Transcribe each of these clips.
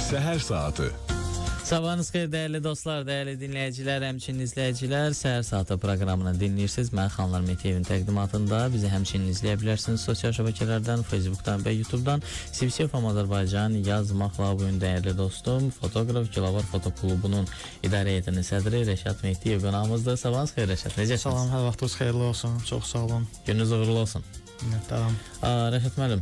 Səhər saatı. Sabahınız xeyir dəyərli dostlar, dəyərli dinləyicilər, həmçinin izləyicilər. Səhər saatı proqramını dinləyirsiniz. Mən Xanlar Metiyevin təqdimatında. Bizi həmçinin izləyə bilərsiniz sosial şəbəkələrdən, Facebookdan və YouTubedan. CBC.FM Azərbaycan yazmaqla bu gün dəyərli dostum, fotoqraf Gilavar Fotoklubunun idarə heyətinin sədri Rəşad Mehdiyev qonağımızdır. Sabahınız xeyir Rəşad, necəsiniz? Salam, hər vaxtınız xeyirli olsun. Çox sağ olun. Gününüz uğurlu olsun. Minnətdaram. Rəşad müəllim,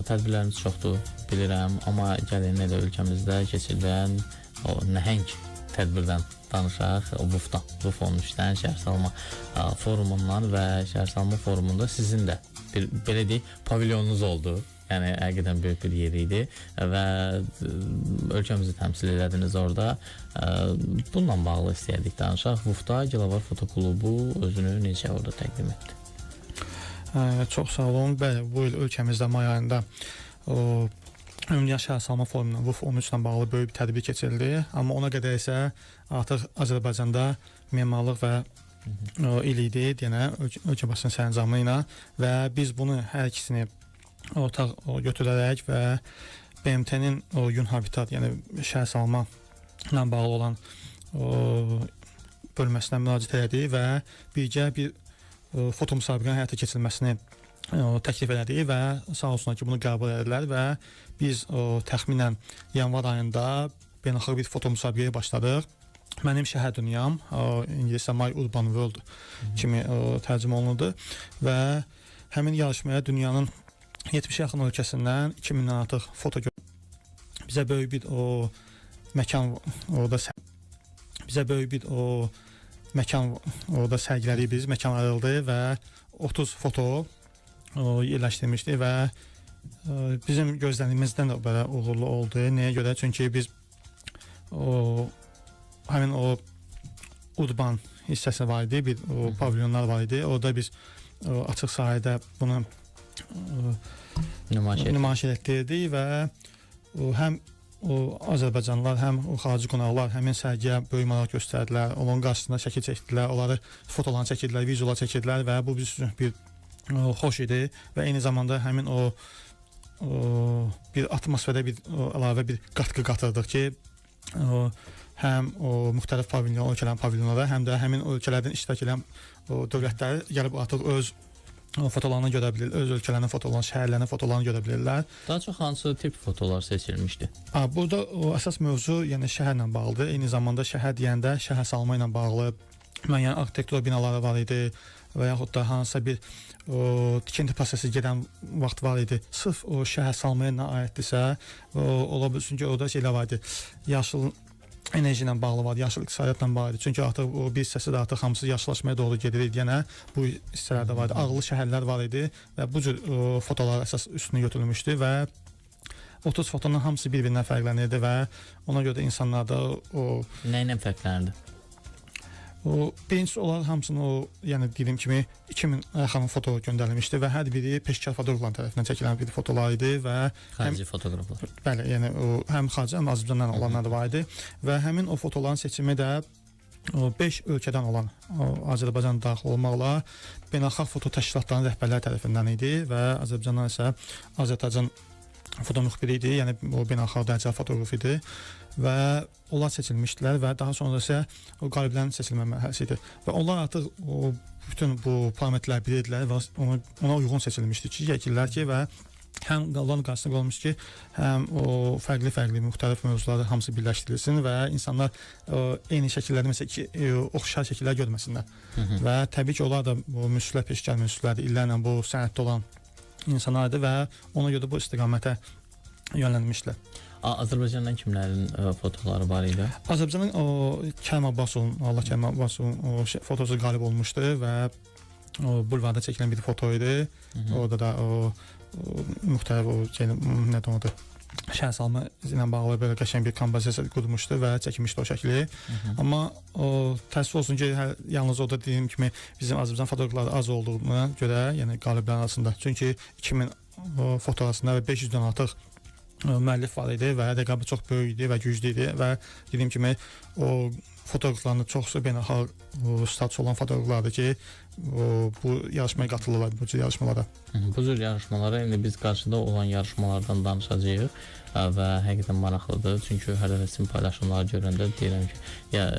tədbirlərimiz çoxdur, bilirəm, amma gəlin nə də ölkəmizdə keçirilən o nəhəng tədbirdən danışaq. VUF 13-dən şəhərsalma forumundan və şəhərsalma forumunda sizin də bir, belə deyək, pavilyonunuz oldu. Yəni, həqiqətən böyük bir yer idi və ölkəmizi təmsil edədiniz orada. Bununla bağlı istəyərdik danışaq. VUF-da Gilavar Fotoklubu özünü necə orada təqdim etdi? Çox sağ olun. Bəli, bu il ölkəmizdə may ayında Ümumdünya Şəhərsalma Forumunun VUF 13 ilə bağlı böyük bir tədbir keçirildi. Amma ona qədər isə artıq Azərbaycanda memarlıq və il idi, deyənə ölkə basın sərəncamı ilə və biz bunu hər ikisini ortaq götürərək və BMT-nin Yun Habitat, yəni şəhərsalma ilə bağlı olan bölməsinə müraciət elədik və birgə bir foto müsabiqənin həyata keçirilməsini təklif elədik və sağ olsunlar ki, bunu qəbul edilər və biz təxminən yanvar ayında beynəlxalq bir foto müsabiqəyə başladıq. Mənim şəhər dünyam, ingiliscə My Urban World kimi tərcümə olundu və həmin yarışmaya dünyanın 70 yaxın ölkəsindən 2000-dən artıq foto bizə böyük bir məkan orada sərgilədik biz, məkan ayrıldı və 30 foto yerləşdirmişdi və bizim gözlənimizdən də belə uğurlu oldu. Nəyə görə? Çünki biz həmin o urban hissəsi var idi, bir pavilyonlar var idi. Orada biz açıq sahədə bunu nümayiş etdirdik və həm Azərbaycanlılar, həm xarici qonaqlar həmin sərgiyə böyük maraq göstərdilər. Onun qarşısında şəkil çəkdilər, onları fotolarını çəkdilər, vizuallar çəkdilər və bu biz üçün bir xoş idi və eyni zamanda həmin bir atmosferdə bir əlavə bir qatqı qatırdıq ki, həm müxtəlif ölkələrin pavilyonlara, həm də həmin ölkələrdən iştirak edən dövlətlər gəlib artıq öz fotolarını görə bilir, öz ölkələrinin fotolarını, şəhərlərinin fotolarını görə bilirlər. Daha çox hansı tip fotolar seçilmişdi? Burada əsas mövzu yəni şəhərlə bağlıdır. Eyni zamanda şəhər deyəndə şəhər salma ilə bağlı müəyyən arxitektura binaları var idi və yaxud da hansısa bir tikinti prosesi gedən vaxt var idi. Sırf o şəhər salmaya nə aiddirsə, ola bilsin ki, orada şeylər var idi. Yaşıl enerji ilə bağlı var, yaşıl iqtisadiyyatla bağlı idi. Çünki artıq o bir hissəsi də artıq hamısı yaşıllaşmaya doğru gedir. Yəni bu hissələrdə var idi. Ağıllı şəhərlər var idi və bu cür fotolar əsas üstünə götürülmüşdü və 30 fotonun hamısı bir-birindən fərqlənirdi və ona görə də insanlarda nə ilə fərqlənirdi? Birincisi olaraq hamısını yəni dediyim kimi 2000 yaxın foto göndərilmişdi və hər biri peşəkar fotoqraflar tərəfindən çəkilən bir fotolar idi və xarici fotoqraflar. Bəli, yəni həm xarici, həm Azərbaycandan olanlar da var idi və həmin o fotoların seçimi də 5 ölkədən olan Azərbaycan daxil olmaqla beynəlxalq foto təşkilatlarının rəhbərləri tərəfindən idi və Azərbaycandan isə Azərbaycan foto müxbiri idi, yəni o beynəlxalq dərəcəli fotoqraf idi və onlar seçilmişdilər və daha sonra isə o qaliblərin seçilmə mərhələsi idi və onlar artıq bütün bu parametrləri bilirdilər və ona uyğun seçilmişdi ki, şəkillər ki və həm onların qarşısında qoyulmuş ki, həm o fərqli müxtəlif mövzuları hamısı birləşdirilsin və insanlar eyni şəkillərdə məsələn oxşar şəkillər görməsinlər və təbii ki, onlar da bu müsüzlər, peşəkar müsüzlərdir, illərlə bu sənətdə olan insanlardır və ona görə bu istiqamətə yönlənmişlər. Azərbaycandan kimlərin fotoları var idi? Azərbaycanın Kərim Abbasovun, Allah Kərim Abbasovun fotosu qalib olmuşdu və bulvarda çəkilən bir foto idi. Orada da müxtəlif nədir o da şəhərsalma ilə bağlı belə qəşəng bir kompozisiya qurmuşdu və çəkmişdi o şəkli. Amma təəssüf olsun ki, yalnız orada dediyim kimi bizim Azərbaycan fotoqrafları az olduğuna görə, yəni qaliblərin arasında. Çünki 2000 foto arasında və 500-dən artıq müəllif var idi və rəqabət çox böyük idi və güclü idi və dediyim kimi o fotoqraflarının çoxsu beynəlxalq status olan fotoqraflardır ki, bu yarışmaya qatılırlar, bu cür yarışmalara. Bu cür yarışmalara indi biz qarşıda olan yarışmalardan danışacağıq və həqiqətən maraqlıdır. Çünki hər dəfə sizin paylaşımları görəndə deyirəm ki,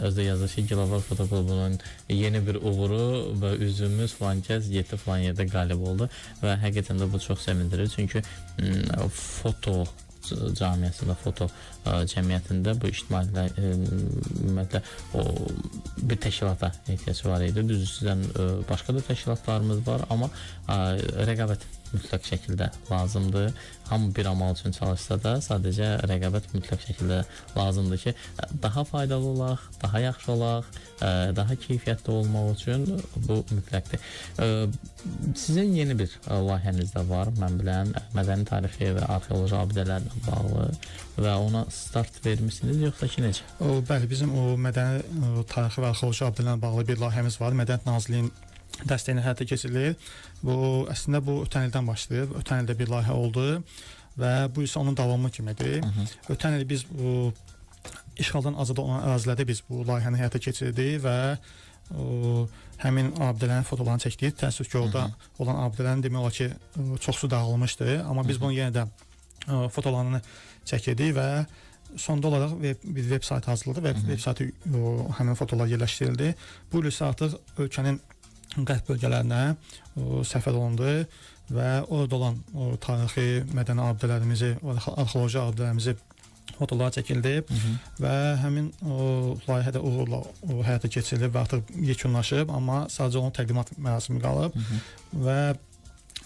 özdə yazır ki, Global Foto Klubunun yeni bir uğuru və üzümüz falan kəs getdi falan yerdə qalib oldu və həqiqətən də bu çox sevindirir. Çünki foto cəmiyyətində, foto cəmiyyətində bu ictimaiyyətlə ümumiyyətlə o bir təşkilata ehtiyac var idi. Düzdür, sizdən başqa da təşkilatlarımız var, amma rəqabət mütləq şəkildə lazımdır. Hamı bir amal üçün çalışsa da sadəcə rəqabət mütləq şəkildə lazımdır ki, daha faydalı olaq, daha yaxşı olaq, daha keyfiyyətli olmaq üçün bu mütləqdir. Sizin yeni bir layihəniz də var, mən bilən, mədəni tarixi və arxeoloji abidələrlə bağlı və ona start vermisiniz, yoxsa ki necə? Bəli, bizim o mədəni tarixi və arxeoloji abidələrlə bağlı bir layihəmiz var. Mədəniyyət Nazirliyinin dəstəyini həyata keçirilir. Bu əslində bu ötən ildən başlayıb. Ötən ildə bir layihə oldu və bu isə onun davamı kimidir. Ötən il biz bu işğaldan azad olan ərazilərdə biz bu layihəni həyata keçirdik və həmin abidələrin fotolarını çəkdik. Təəssüf ki, orada olan abidələrin demək olar ki, çoxsu dağılmışdı, amma biz bunu yenə də fotolarını çəkirdik və sonda olaraq bir veb sayt hazırladı və veb saytı həmin fotolar yerləşdirildi. Bu il isə artıq ölkənin qərb bölgələrinə səfər olundu və orada olan tarixi, mədəni abidələrimizi, arxeoloji abidələrimizi fotolar çəkildi və həmin layihədə uğurla həyata keçirilib və artıq yekunlaşıb, amma sadəcə onun təqdimat mərasimi qalıb və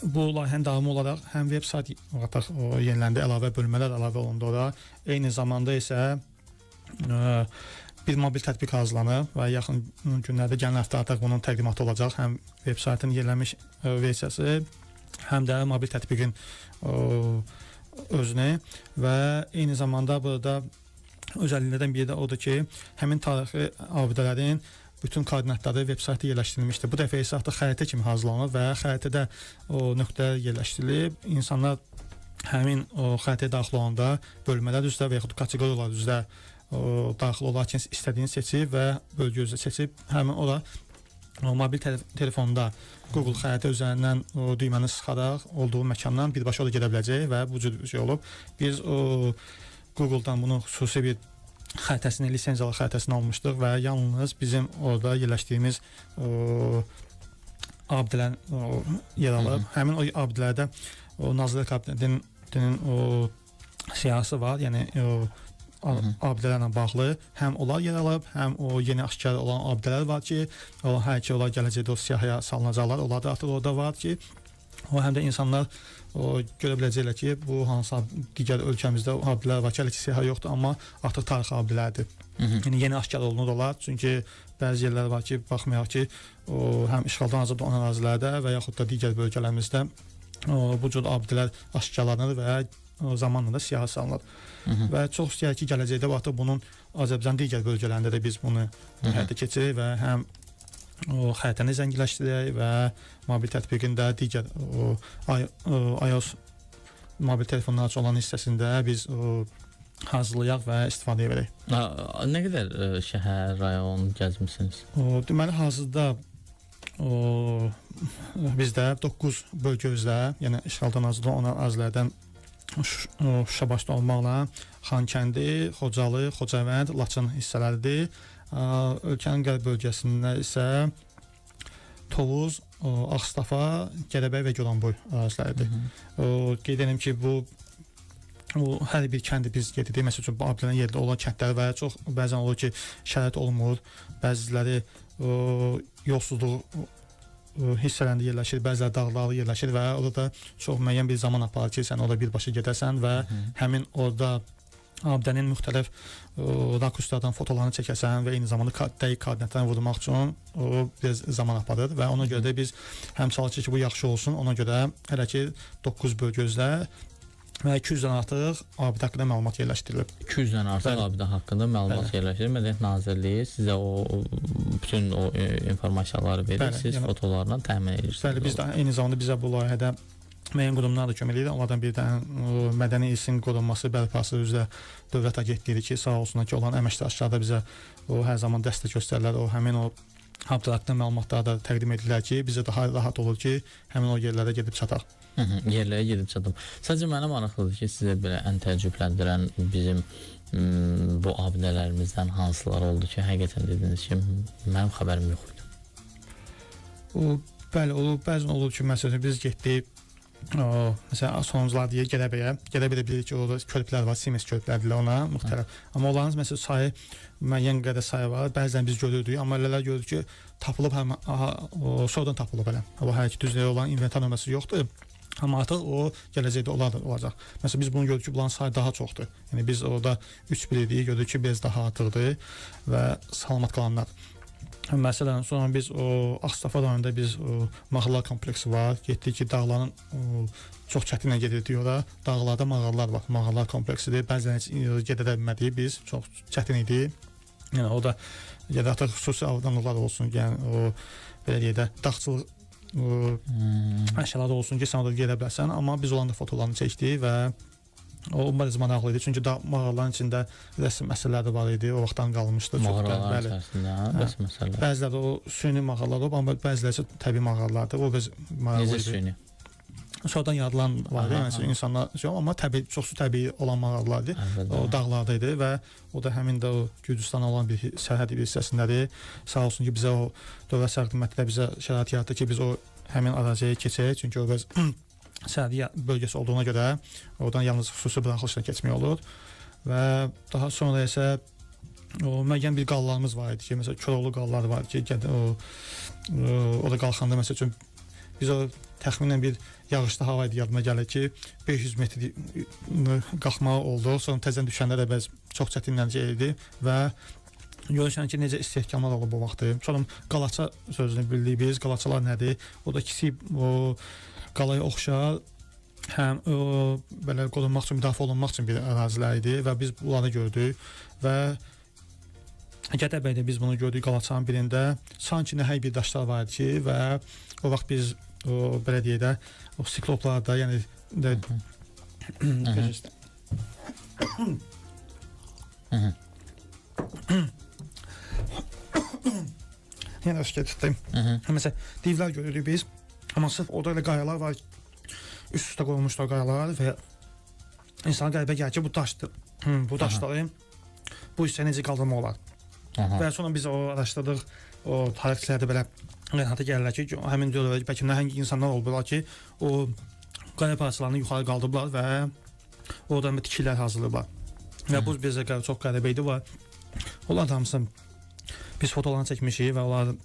bu layihənin davamı olaraq həm veb sayt artıq yeniləndi, əlavə bölmələr əlavə olundu ora. Eyni zamanda isə bir mobil tətbiq hazırlanır və yaxın günlərdə gələn həftə artıq bunun təqdimatı olacaq. Həm veb saytın yenilənmiş versiyası, həm də mobil tətbiqin özünü və eyni zamanda burada özəlliklərdən biri də odur ki, həmin tarixi abidələrin bütün koordinatları veb saytda yerləşdirilmişdir. Bu dəfə isə artıq xəritə kimi hazırlanır və xəritədə o nöqtələr yerləşdirilib. İnsanlar həmin o xəritəyə daxil olanda bölmələr üzrə və yaxud kateqoriyalar üzrə daxil olarkən istədiyini seçib və bölgə üzrə seçib həmin ora mobil telefonda Google xəritə üzərindən düyməni sıxaraq olduğu məkandan birbaşa ora gedə biləcək və bu cür şey olub. Biz Google-dan bunu xüsusi bir xəritəsini, lisenziyalı xəritəsini almışdıq və yalnız bizim orada yerləşdiyimiz abidələr yer alıb. Həmin o abidələrdə Nazirlər Kabinetinin siyahısı var, yəni abidələrlə bağlı həm onlar yer alıb, həm o yeni aşkar olan abidələr var ki, hər ki onlar gələcəkdə o siyahıya salınacaqlar. Onlar da artıq orada var ki, həm də insanlar görə biləcəklər ki, bu hansı digər ölkəmizdə abidələr var ki, hələ ki siyahı yoxdur, amma artıq tarixi abidələrdir. Yəni yeni aşkar olunur onlar, çünki bəzi yerlər var ki, baxmayaq ki, həm işğaldan azad olan ərazilərdə və yaxud da digər bölgələrimizdə bu cür abidələr aşkarlanır və zamanla da siyahı salınır. Və çox istəyək ki, gələcəkdə artıq bunun Azərbaycan digər bölgələrində də biz bunu həyata keçiririk və həm xəritəni zənginləşdirək və mobil tətbiqin də digər iOS mobil telefonlar olan hissəsində biz hazırlayaq və istifadəyə verək. Nə qədər şəhər, rayon gəzmisiniz? Deməli, hazırda bizdə 9 bölgə üzrə, yəni işğaldan azad olan ərazilərdən Şuşa başda olmaqla Xankəndi, Xocalı, Xocavənd, Laçın hissələridir. Ölkənin qərb bölgəsində isə Tovuz, Ağstafa, Gədəbəy və Goranboy əraziləridir. Qeyd edim ki, bu hər bir kəndi biz qeyd edirik. Məsəl üçün, bu abidələrin yerində olan kəndləri və çox bəzən olur ki, şərait olmur. Bəziləri yolsuzluq hissələrində yerləşir, bəziləri dağlarında yerləşir və orada çox müəyyən bir zaman aparır ki, sən orada birbaşa gedəsən və həmin orada abidənin müxtəlif rakurslardan fotolarını çəkəsən və eyni zamanda dəqiq koordinatlarını vurmaq üçün biraz zaman aparır və ona görə də biz həm çalışırıq ki, bu yaxşı olsun, ona görə hələ ki 9 bölgə üzrə və 200-dən artıq abidə haqqında məlumat yerləşdirilib. 200-dən artıq abidə haqqında məlumat yerləşdirilib. Mədəniyyət Nazirliyi sizə bütün o informasiyaları verir, siz fotolarla təmin edirsiniz. Bəli, biz də eyni zamanda bizə bu layihədə müəyyən qurumlar da kömək edir. Onlardan bir də mədəni irsin qorunması, bərpası üzrə Dövlət Agentliyi ki, sağ olsunlar ki, olan əməkdaşlar da bizə hər zaman dəstək göstərirlər. Həmin o hadisə haqqında məlumatları da təqdim edirlər ki, bizə daha rahat olur ki, həmin o yerlərə gedib çataq. Yerlərə gedib çatım. Sadəcə mənə maraqlıdır ki, sizə belə ən təəccübləndirən bizim bu abidələrimizdən hansılar oldu ki, həqiqətən dediniz ki, mənim xəbərim yox idi. Bəli, bəzən olur ki, məsələn biz getdik, məsələn sonuncular deyək Gədəbəyə bilirik ki, orada körpülər var, Siemens körpülərdir ona müxtəlif. Amma onların məsələn sayı müəyyən qədər sayı var. Bəzən biz görürdük, amma elələr görürük ki, tapılıb həm sonradan tapılıb elə. O hər iki düzlüyə olan inventar nömrəsi yoxdur. Amma artıq o gələcəkdə olacaq. Məsələn biz bunu görürük ki, bunların sayı daha çoxdur. Yəni biz orada 3 bilirdik, görürük ki, biraz daha artıqdır və salamat qalanlar. Məsələn, sonra biz Ağstafa rayonunda biz mağaralar kompleksi var. Getdik ki, dağların çox çətinlə gedirdik ora. Dağlarda mağaralar var. Mağaralar kompleksidir. Bəzən gedə də bilmədik biz. Çox çətin idi. Yəni o da artıq xüsusi avdanlıqlar olsun, yəni o belə deyək də dağçılıq əşyalar olsun ki, sən orada gedə bilərsən. Amma biz onların da fotolarını çəkdik və o biraz maraqlı idi. Çünki mağaraların içində rəsm məsələləri var idi. O vaxtdan qalmışdı. Mağaraların içərisində rəsm məsələləri. Bəziləri o süni mağaralar olub, amma bəziləri isə təbii mağaralardır. O biraz maraqlı idi. Necə süni? Sonradan yaradılan var idi. Yəni insanlar amma çox təbii olan mağaralardır. O dağlarda idi və o da həmin də o Gürcüstan olan bir sərhədi bir hissəsindədir. Sağ olsun ki, bizə o dövlət sərhəd xidməti də bizə şərait yaratdı ki, biz o həmin əraziyə keçək. Çünki o biraz sərhədi bölgəsi olduğuna görə oradan yalnız xüsusi buraxılışla keçmək olur. Və daha sonra isə o müəyyən bir qallarımız var idi ki, məsələn Koroğlu qalları var ki, o da qalxanda məsəl üçün biz o təxminən bir yağışlı hava idi, yadıma gəlir ki, 500 metr qalxmağı oldu. Sonra təzən düşəndə də bəzi çox çətinlə idi və görürsən ki, necə istehkamlar olub o vaxtı. Sonra qalaça sözünü bildik biz. Qalaçalar nədir? O da kiçik o qalaya oxşar, həm belə qorunmaq üçün, müdafiə olunmaq üçün bir ərazilər idi və biz bunları gördük və Gədəbəydə biz bunu gördük qalaçanın birində. Sanki nəhəng bir daşlar var idi ki və o vaxt biz belə deyək də o sikloplarda, yəni yəni öskə tutdum. Məsələn, divlər görürük biz. Amma sırf orada elə qayalar var, üst-üstə qoyulmuşlar qayalar və insana qəlbə gəlir ki, bu daşdır. Bu daşları bu hissəyə necə qaldırmaq olar? Və sonra biz o araşdırdıq, o tarixçilərdə belə qənaətə gəlirlər ki, həmin dövrdə bəlkə nəhəng insanlar olublar ki, o qaya parçalarını yuxarı qaldırıblar və oradan tikilər hazırlayıblar. Və bu bizə çox qəribə idi və onlar da hamısı biz fotolarını çəkmişik və onların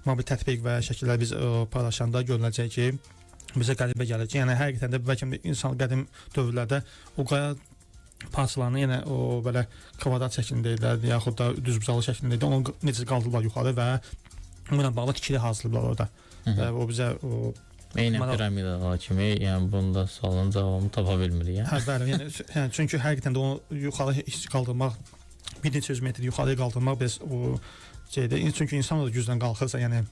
mobil tətbiq və şəkillər biz paylaşanda görüləcək ki, bizə qəribə gəlir ki, yəni həqiqətən də bəlkə insan qədim dövrlərdə o qaya parçalarını yenə o belə kvadrat şəklində idi, yaxud da düzbucaqlı şəklində idi. Onu necə qaldırırlar yuxarı və bununla bağlı tikili hazırlayıblar orada. Və o bizə Eynən piramidalar kimi, yəni bunda sualın cavabını tapa bilmirik. Bəli, yəni çünki həqiqətən də onu yuxarı qaldırmaq, bir neçə yüz metr yuxarı qaldırmaq biz o şeydə, çünki insan da güclə qalxırsa, yəni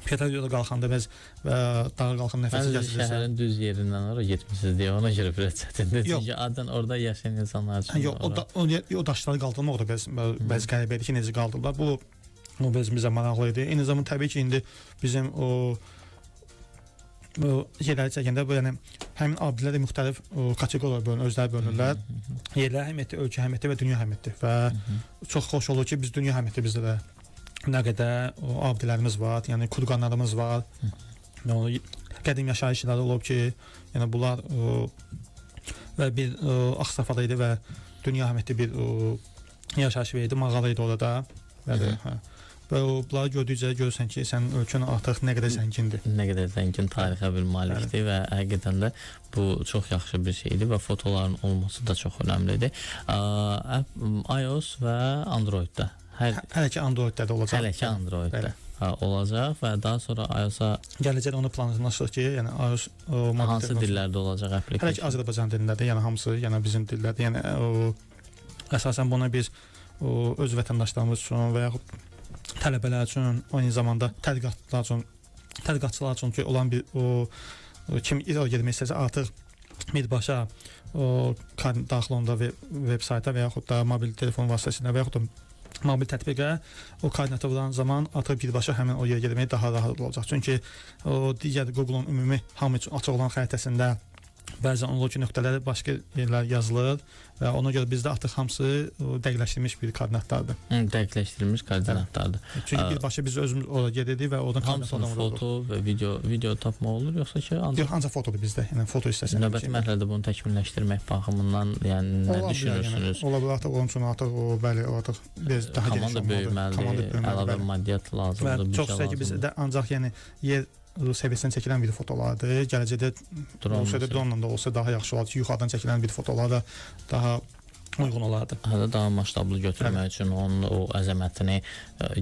piyada yolda qalxanda bəz və dağa qalxan nəfəsi kəsilirsə. Şəhərin düz yerindən ora getmisiniz deyə ona görə biraz çətindir. Çünki adən orada yaşayan insanlar üçün. Yox, o daşları qaldırmaq da bəzi qəribə idi ki, necə qaldırırlar. Bu bizə maraqlı idi. Eyni zamanda təbii ki, indi bizim o yerləri çəkəndə bu yəni həmin abidələr də müxtəlif kateqoriyalara bölünür, özləri bölünürlər. Yerlər əhəmiyyətli, ölkə əhəmiyyətli və dünya əhəmiyyətli. Və çox xoş olur ki, biz dünya əhəmiyyətli bizdə də nə qədər abidələrimiz var, yəni kurqanlarımız var. Qədim yaşayış yerləri olub ki, yəni bunlar və bir Ağstafada idi və dünya əhəmiyyətli bir yaşayış idi, mağara idi orada. Və bunları gördükcə görürsən ki, sənin ölkən artıq nə qədər zəngindir. Nə qədər zəngin tarixə bir malikdir və həqiqətən də bu çox yaxşı bir şeydir və fotoların olması da çox önəmlidir. iOS və Androiddə. Hələ ki Androiddə də olacaq. Hələ ki Androiddə olacaq və daha sonra iOS-a gələcəkdə onu planlaşdırır ki, yəni iOS hansı dillərdə olacaq aplikasiya? Hələ ki Azərbaycan dilindədir, yəni hamısı, yəni bizim dillərdə, yəni əsasən buna biz öz vətəndaşlarımız üçün və yaxud tələbələr üçün, eyni zamanda tədqiqatçılar üçün ki, olan bir kim irəli getmək istəsə artıq birbaşa o daxil onda veb sayta və yaxud da mobil telefon vasitəsilə və yaxud da mobil tətbiqə o koordinata vuran zaman artıq birbaşa həmin o yerə getmək daha rahat olacaq. Çünki o digər Google-un ümumi hamı üçün açıq olan xəritəsində bəzən o loji nöqtələri başqa yerlər yazılır və ona görə bizdə artıq hamısı dəqiqləşdirilmiş bir koordinatlardır. Dəqiqləşdirilmiş koordinatlardır. Çünki birbaşa biz özümüz ora gedirik və oradan hamısını foto və video tapmaq olur, yoxsa ki yox, ancaq fotodur bizdə. Yəni foto hissəsində. Növbəti mərhələdə bunu təkmilləşdirmək baxımından, yəni nə düşünürsünüz? Ola bilər artıq onun üçün artıq o bəli, artıq biz daha geniş komanda böyüməlidir, əlavə maddiyyat lazımdır. Və çox istəyir ki, bizdə ancaq yəni yer səviyyəsindən çəkilən bir fotolardır. Gələcəkdə drone da olsa daha yaxşı olar ki, yuxarıdan çəkilən bir fotolar da daha uyğun olardı. Hətta daha masştablı götürmək üçün, onun o əzəmətini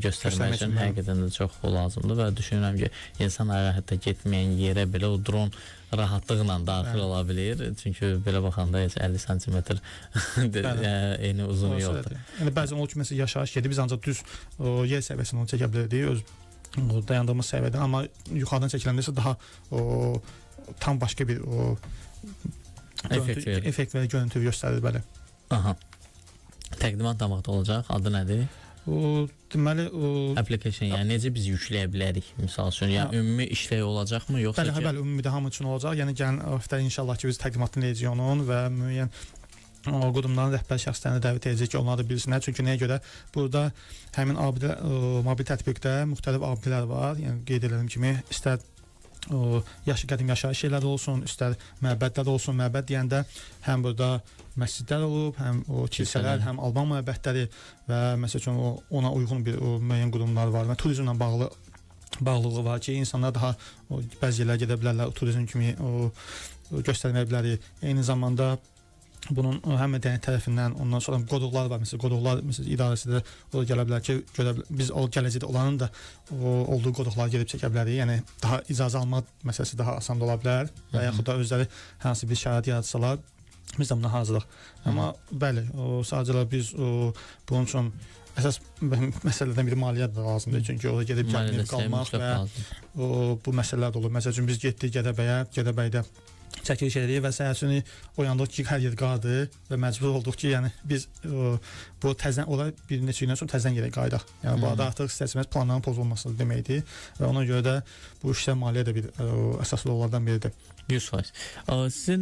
göstərmək üçün həqiqətən də çox lazımdır və düşünürəm ki, insan ayağı hətta getməyən yerə belə o dron rahatlıqla daxil ola bilir. Çünki belə baxanda heç 50 sm eyni uzun yoxdur. Yəni bəzən o ki, məsələn, yaşayış yeri biz ancaq düz yer səviyyəsində onu çəkə bilirdik, öz dayandığımız səviyyədən, amma yuxarıdan çəkiləndə isə daha tam başqa bir effekt və görüntü göstərir, bəli. Aha. Təqdimat da vaxt olacaq. Adı nədir? Deməli, application, yəni necə biz yükləyə bilərik? Misal üçün, yəni ümumi işləyə olacaqmı, yoxsa ki? Bəli, ümumi də hamı üçün olacaq. Yəni gələn həftə inşallah ki, biz təqdimatını edəcəyik onun və müəyyən qurumların rəhbər şəxslərini dəvət edəcək ki, onlar da bilsinlər. Çünki nəyə görə? Burada həmin mobil tətbiqdə müxtəlif abidələr var. Yəni qeyd edildiyi kimi, istər qədim yaşayış yerləri olsun, istər məbədlər olsun. Məbəd deyəndə həm burada məscidlər olub, həm o kilsələr, həm Alban məbədləri və məsəl üçün ona uyğun bir müəyyən qurumlar var və turizmlə bağlılığı var ki, insanlar daha bəzi yerlərə gedə bilərlər, turizm kimi göstərməyə bilərik. Eyni zamanda bunun həm mədəniyyət tərəfindən, ondan sonra qoduqlar var. Məsələn, qoduqlar idarəsi də oraya gələ bilər ki, biz o gələcəkdə olanın da olduğu qoduqlara gedib çəkə bilərik. Yəni daha icazə almaq məsələsi daha asan ola bilər və yaxud da özləri hansı bir şərait yaratsalar, biz də buna hazırıq. Amma bəli, sadəcə biz bunun üçün əsas məsələlərdən biri maliyyət də lazımdır. Çünki oraya gedib gəlməyib qalmaq və bu məsələlər də olur. Məsəl üçün biz getdik Gədəbəydə çəkiliş edirik və səhərsini oyandıq ki, hər yer qardır və məcbur olduq ki, yəni biz bu təzən olar bir neçə gündən sonra təzən yerə qayıdaq. Yəni bu arada artıq istəsəmiz planların pozulması deməkdir və ona görə də bu işlər maliyyə də bir əsaslı yollardan biridir. 100%. Sizin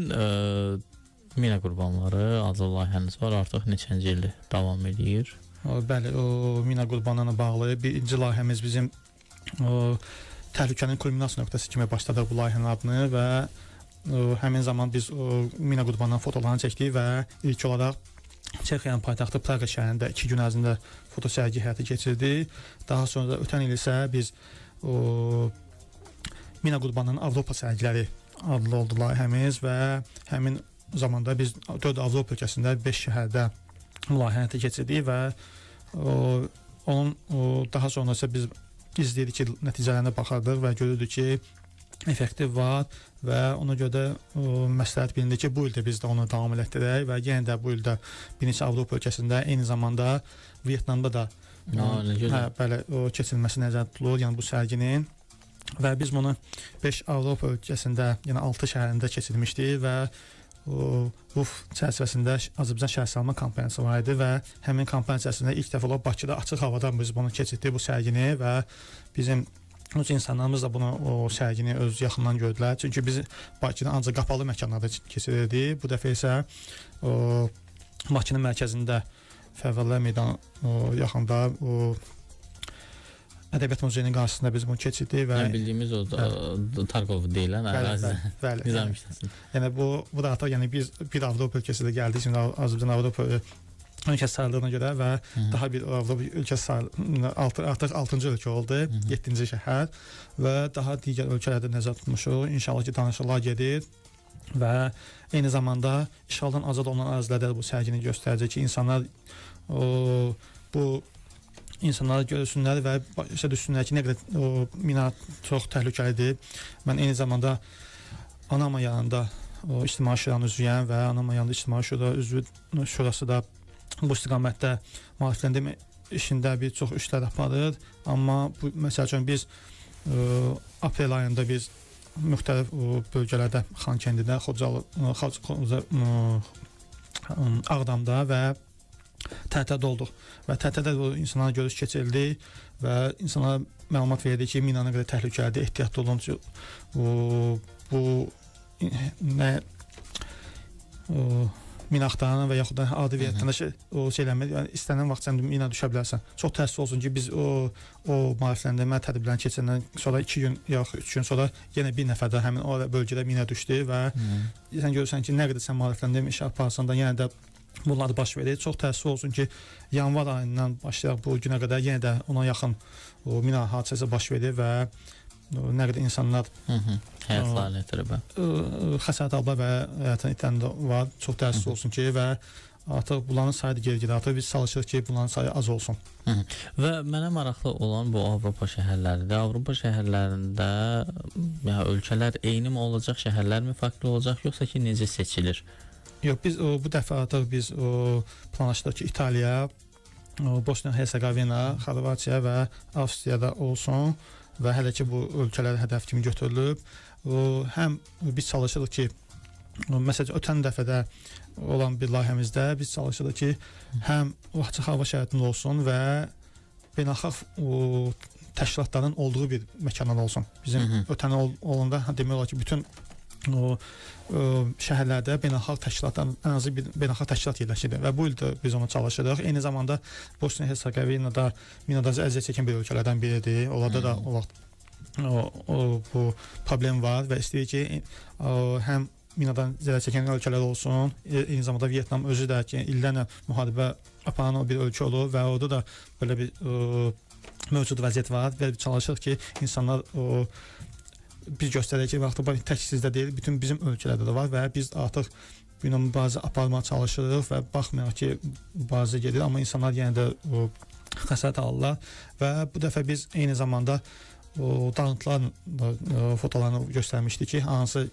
Mina Qurbanları adlı layihəniz var, artıq neçənci ildir davam edir? Bəli, Mina Qurbanlarına bağlı birinci layihəmiz bizim təhlükənin kulminasiya nöqtəsi kimi başladıq bu layihənin adını və həmin zaman biz Mina Qurbanlarının fotolarını çəkdik və ilk olaraq Çexiyanın paytaxtı Praqa şəhərində 2 gün ərzində foto sərgi həyata keçirdik. Daha sonra ötən il isə biz Mina Qurbanlarının Avropa sərgiləri adlı oldu layihəmiz və həmin zamanda biz 4 Avropa ölkəsində 5 şəhərdə layihə həyata keçirdik və onun daha sonra isə biz izləyirik ki, nəticələrinə baxardıq və görürdük ki, effektiv var və ona görə də məsləhət bilindir ki, bu ildə biz də onu davam elətdirək və yenə də bu ildə bir neçə Avropa ölkəsində, eyni zamanda Vyetnamda da bəli, keçirilməsi nəzərdə tutulur, yəni bu sərginin və biz bunu 5 Avropa ölkəsində, yəni 6 şəhərində keçirmişdik və bu çərçivəsində Azərbaycan şəhərsalma kampaniyası var idi və həmin kampaniya çərçivəsində ilk dəfə olaraq Bakıda açıq havada biz bunu keçirdik, bu sərgini və bizim öz insanlarımız da bunu sərgini öz yaxından gördülər. Çünki biz Bakıda ancaq qapalı məkanlarda keçirirdik. Bu dəfə isə Bakının mərkəzində Fəvvəllər meydanı yaxında Ədəbiyyat Muzeyinin qarşısında biz bunu keçirdik və bildiyimiz o Tarkov deyilən ərazidə nizam işləsin. Yəni bu da artıq yəni biz bir Avropa ölkəsində gəldik. Şimdi Azərbaycan Avropa ölkəsi sayıldığına görə və daha bir Avropa ölkəsi artıq 6-cı ölkə oldu, 7-ci şəhər və daha digər ölkələrdə nəzərdə tutmuşuq. İnşallah ki, danışıqlar gedir və eyni zamanda işğaldan azad olunan ərazilərdə bu sərgini göstərəcək ki, insanlar bu insanları görsünlər və başa düşsünlər ki, nə qədər mina çox təhlükəlidir. Mən eyni zamanda Anama yanında İctimai Şuranın üzvüyəm və Anama yanında İctimai Şurası da bu istiqamətdə maarifləndirmə işində bir çox işlər aparır. Amma bu məsəl üçün biz aprel ayında biz müxtəlif bölgələrdə, Xankəndidə, Ağdamda və Tərtərdə olduq və Tərtərdə insanlara görüş keçirildi və insanlara məlumat verildi ki, mina nə qədər təhlükəlidir, ehtiyatlı olun. Bu mina axtaran və yaxud da adi vətəndaş o şeyləmir. Yəni istənilən vaxt sən mina düşə bilərsən. Çox təəssüf olsun ki, biz o maarifləndirmə tədbirlərini keçəndən sonra 2 gün yaxud 3 gün sonra yenə bir nəfər də həmin o bölgədə mina düşdü və sən görürsən ki, nə qədər sən maarifləndirmə iş aparsan da yenə də bunlar baş verir. Çox təəssüf olsun ki, yanvar ayından başlayaraq bu günə qədər yenə də ona yaxın mina hadisəsi baş verir və nə qədər insanlar həyatlarını itirib. Xəsarət alıb və həyatını itirən də var. Çox təəssüf olsun ki və artıq bunların sayı da geri gedir. Artıq biz çalışırıq ki, bunların sayı az olsun. Və mənə maraqlı olan bu Avropa şəhərləridir. Avropa şəhərlərində ölkələr eyni mi olacaq, şəhərlər mi fərqli olacaq, yoxsa ki necə seçilir? Yox, biz bu dəfə artıq biz planlaşdırıq ki, İtaliya, Bosniya-Hersegovina, Xorvatiya və Avstriyada olsun və hələ ki bu ölkələr hədəf kimi götürülüb. Həm biz çalışırıq ki, məsələn ötən dəfədə olan bir layihəmizdə biz çalışırıq ki, həm açıq hava şəraitində olsun və beynəlxalq təşkilatların olduğu bir məkanlar olsun. Bizim ötən olanda demək olar ki, bütün şəhərlərdə beynəlxalq təşkilatların ən azı bir beynəlxalq təşkilat yerləşirdi və bu il də biz ona çalışırıq. Eyni zamanda Bosniya-Hersegovina minadan əziyyət çəkən bir ölkələrdən biridir. Orada da o vaxt bu problem var və istəyir ki, həm minadan zərər çəkən ölkələr olsun, eyni zamanda Vyetnam özü də ki, illərlə müharibə aparan bir ölkə olur və orada da belə bir mövcud vəziyyət var və çalışırıq ki, insanlar biz göstərək ki, vaxtı tək sizdə deyil, bütün bizim ölkələrdə də var və biz artıq bununla mübarizə aparmağa çalışırıq və baxmayaq ki, mübarizə gedir, amma insanlar yenə də xəsarət alırlar və bu dəfə biz eyni zamanda dağıntıların fotolarını göstərmişdik ki, hansı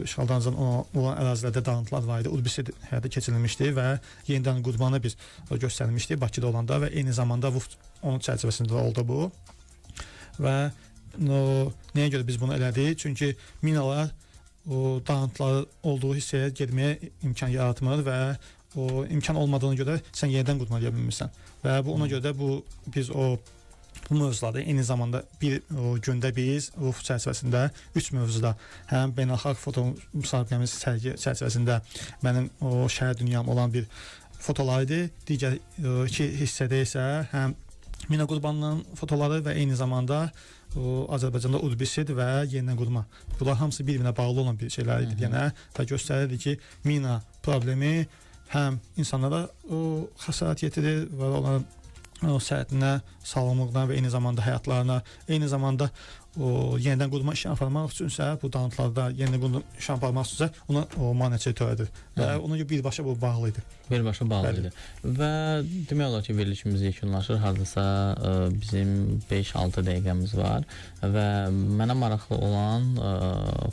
işğaldan olan ərazilərdə dağıntılar var idi, udbisi həyata keçirilmişdi və yenidən qurbanı biz göstərmişdik Bakıda olanda və eyni zamanda onun çərçivəsində oldu bu və nəyə görə biz bunu elədik? Çünki minalar dağıntılar olduğu hissəyə getməyə imkan yaratmır və imkan olmadığına görə sən yenidən qurmaya bilmirsən. Və ona görə də biz bu mövzularda eyni zamanda bir gündə biz RUF çərçivəsində 3 mövzuda həm beynəlxalq foto müsabiqəmiz sərgi çərçivəsində mənim şəhər dünyam olan bir fotolar idi. Digər 2 hissədə isə həm mina qurbanının fotoları və eyni zamanda Azərbaycanda udbisid və yenidən qurma. Bunlar hamısı bir-birinə bağlı olan bir şeylər idi yenə və göstərirdi ki, mina problemi həm insanlara xəsarət yetirir və onların səhhətinə, sağlamlığına və eyni zamanda həyatlarına, eyni zamanda yenidən qurma işini aparmaq üçünsə, bu dağıntılarda yenidən qurma işini aparmaq üçünsə, ona maneçə törədir və ona görə birbaşa bu bağlı idi. Birbaşa bağlı idi. Və demək olar ki, verilişimiz yekunlaşır. Hardasa bizim 5-6 dəqiqəmiz var və mənə maraqlı olan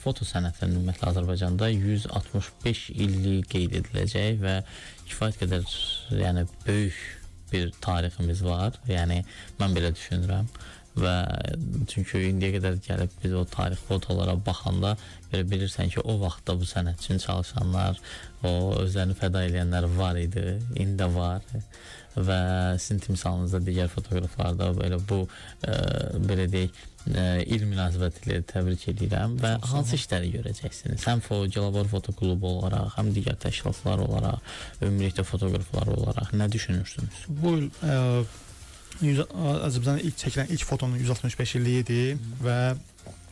foto sənətinin ümumiyyətlə Azərbaycanda 165 illik qeyd ediləcək və kifayət qədər böyük bir tariximiz var. Yəni mən belə düşünürəm. Və çünki indiyə qədər gəlib biz o tarix fotolara baxanda belə bilirsən ki, o vaxtda bu sənət üçün çalışanlar, özlərini fəda edənlər var idi, indi də var və sizin timsalınızda digər fotoqraflarda belə bu belə deyək il münasibətilə təbrik edirəm və hansı işləri görəcəksiniz? Həm Gelabor Foto Klubu olaraq, həm digər təşkilatlar olaraq, ümumilikdə fotoqraflar olaraq nə düşünürsünüz? Bu Azərbaycanda çəkilən ilk fotonun 165 illiyi idi və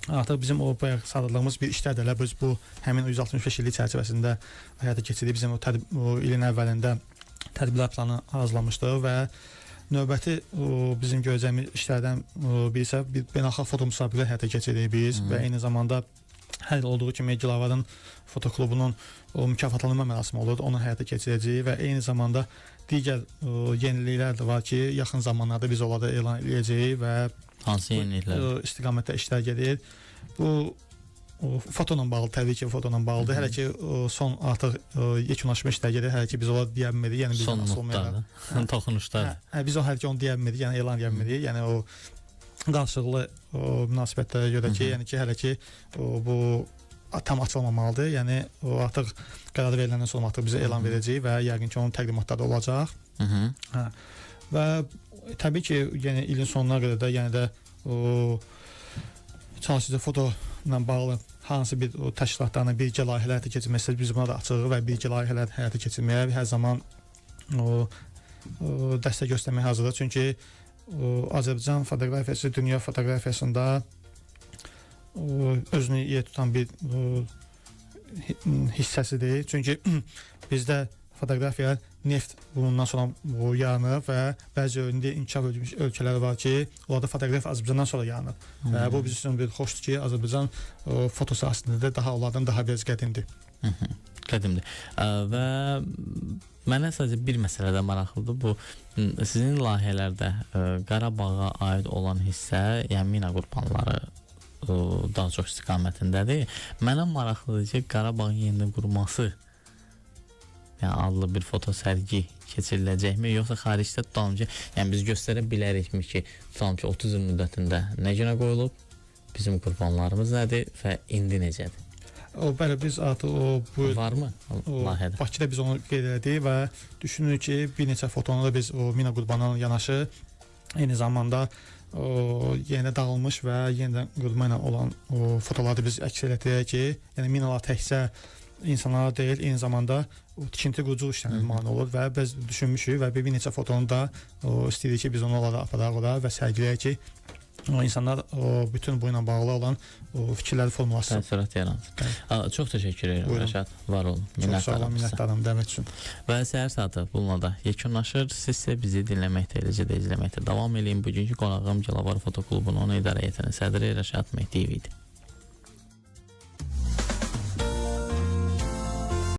artıq bizim o bayaq sadalığımız bir işlər də elə biz bu həmin 165 illik çərçivəsində həyata keçirdik. Bizim o ilin əvvəlində tədbirlər planı hazırlamışdıq və növbəti bizim görəcəyimiz işlərdən birisi bir beynəlxalq foto müsabiqə həyata keçirdik biz və eyni zamanda hər il olduğu kimi Gilavarın foto klubunun mükafatlandırma mərasimi olur, onu həyata keçirəcəyik və eyni zamanda digər yeniliklər də var ki, yaxın zamanlarda biz onları elan edəcəyik və hansı yeniliklər istiqamətdə işlər gedir. Bu fotola bağlı, təbii ki, fotola bağlıdır. Hələ ki son artıq yekunlaşma işlər gedir. Hələ ki biz onları deyə bilmirik. Yəni son notlardır, toxunuşlardır. Biz o hələ ki onu deyə bilmirik, yəni elan edə bilmirik. Yəni o qarşılıqlı münasibətlərə görə ki, yəni ki, hələ ki bu tam açılmamalıdır. Yəni o artıq qərar veriləndən sonra artıq bizə elan verəcək və yəqin ki, onun təqdimatları olacaq. Hə. Və təbii ki, yəni ilin sonuna qədər də yəni də çalışacaq foto ilə bağlı hansı bir təşkilatlarla birgə layihələr həyata keçirmək istəyir, biz buna da açığıq və birgə layihələr həyata keçirməyə hər zaman dəstək göstərməyə hazırdır. Çünki Azərbaycan fotoqrafiyası dünya fotoqrafiyasında özünü yer tutan bir hissəsidir. Çünki bizdə fotoqrafiya neft bundan sonra yaranır və bəzi indi inkişaf edilmiş ölkələr var ki, orada fotoqrafiya Azərbaycandan sonra yaranır. Və bu bizim üçün bir xoşdur ki, Azərbaycan foto sahəsində də onlardan daha biraz qədimdir. Qədimdir. Və mənə sadəcə bir məsələdə maraqlıdır. Bu sizin layihələrdə Qarabağa aid olan hissə, yəni mina qurbanları daha çox istiqamətindədir. Mənə maraqlıdır ki, Qarabağın yenidən qurulması adlı bir foto sərgi keçiriləcəkmi, yoxsa xaricdə tutalım ki, yəni biz göstərə bilərikmi ki, tutalım ki, 30 il müddətində nə günə qoyulub, bizim qurbanlarımız nədir və indi necədir? Bəli, biz artıq bu varmı layihədə? Bakıda biz onu qeyd elədik və düşünürük ki, bir neçə fotonu da biz mina qurbanlarına yanaşı, eyni zamanda yenə dağılmış və yenidən qurulma ilə olan fotoları biz əks elətdirək ki, yəni minalar təkcə insanlara deyil, eyni zamanda tikinti quruculuq işlərinə mane olur və biz düşünmüşük və bir neçə fotonu da istəyirik ki, biz onları aparaq ora və sərgiləyək ki, insanlar bütün bu ilə bağlı olan fikirləri formulasın. Təəssürat yaransın. Çox təşəkkür edirəm Rəşad. Var olun. Çox sağ olun, minnətdaram dəvət üçün. Və Səhər Saatı bununla da yekunlaşır. Siz isə bizi dinləməkdə, eləcə də izləməkdə davam edin. Bugünkü qonağım Cəlavar Fotoklubunun idarə heyətinin sədri Rəşad Mehdiyev idi.